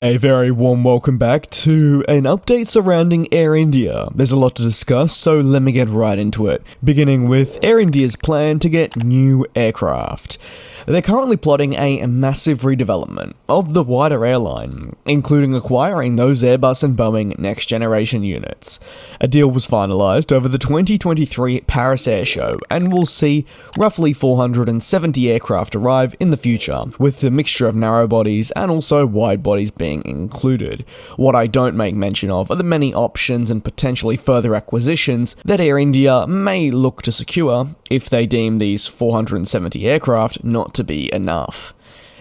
A very warm welcome back to an update surrounding Air India. There's a lot to discuss, so let me get right into it. Beginning with Air India's plan to get new aircraft. They're currently plotting a massive redevelopment of the wider airline, including acquiring those Airbus and Boeing next generation units. A deal was finalised over the 2023 Paris Air Show, and we'll see roughly 470 aircraft arrive in the future, with a mixture of narrow bodies and also wide bodies being included. What I don't make mention of are the many options and potentially further acquisitions that Air India may look to secure if they deem these 470 aircraft not to be enough.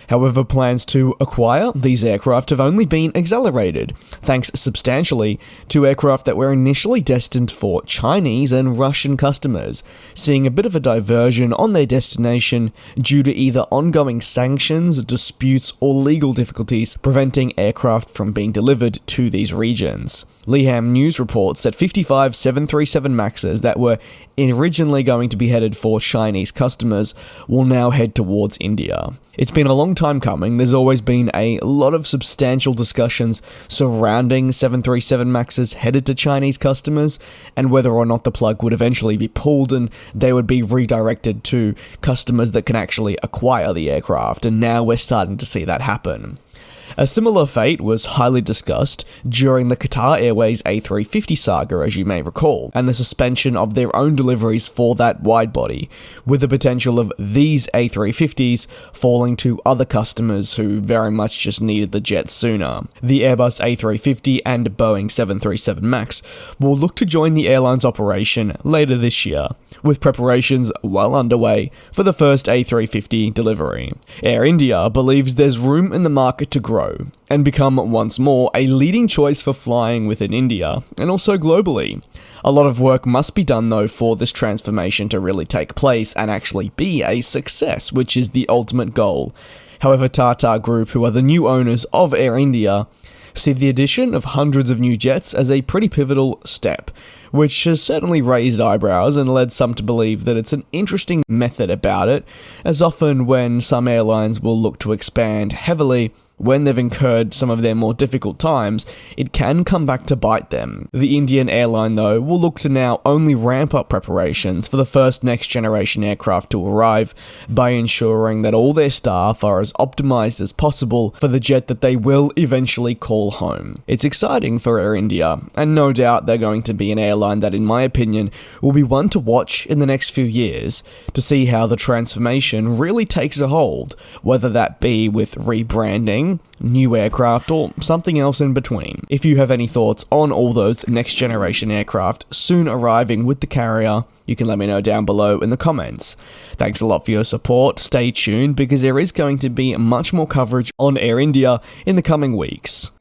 However, plans to acquire these aircraft have only been accelerated, thanks substantially to aircraft that were initially destined for Chinese and Russian customers, seeing a bit of a diversion on their destination due to either ongoing sanctions, disputes, or legal difficulties preventing aircraft from being delivered to these regions. Leeham News reports that 55 737 Maxes that were originally going to be headed for Chinese customers will now head towards India. It's been a long time coming. There's always been a lot of substantial discussions surrounding 737 Maxes headed to Chinese customers and whether or not the plug would eventually be pulled and they would be redirected to customers that can actually acquire the aircraft, and now we're starting to see that happen. A similar fate was highly discussed during the Qatar Airways A350 saga, as you may recall, and the suspension of their own deliveries for that widebody, with the potential of these A350s falling to other customers who very much just needed the jet sooner. The Airbus A350 and Boeing 737 MAX will look to join the airline's operation later this year, with preparations well underway for the first A350 delivery. Air India believes there's room in the market to grow and become once more a leading choice for flying within India and also globally. A lot of work must be done though for this transformation to really take place and actually be a success, which is the ultimate goal. However, Tata Group, who are the new owners of Air India, see the addition of hundreds of new jets as a pretty pivotal step, which has certainly raised eyebrows and led some to believe that it's an interesting method about it, as often when some airlines will look to expand heavily when they've incurred some of their more difficult times, it can come back to bite them. The Indian airline, though, will look to now only ramp up preparations for the first next-generation aircraft to arrive by ensuring that all their staff are as optimized as possible for the jet that they will eventually call home. It's exciting for Air India, and no doubt they're going to be an airline that, in my opinion, will be one to watch in the next few years to see how the transformation really takes a hold, whether that be with rebranding, new aircraft, or something else in between. If you have any thoughts on all those next generation aircraft soon arriving with the carrier, you can let me know down below in the comments. Thanks a lot for your support. Stay tuned because there is going to be much more coverage on Air India in the coming weeks.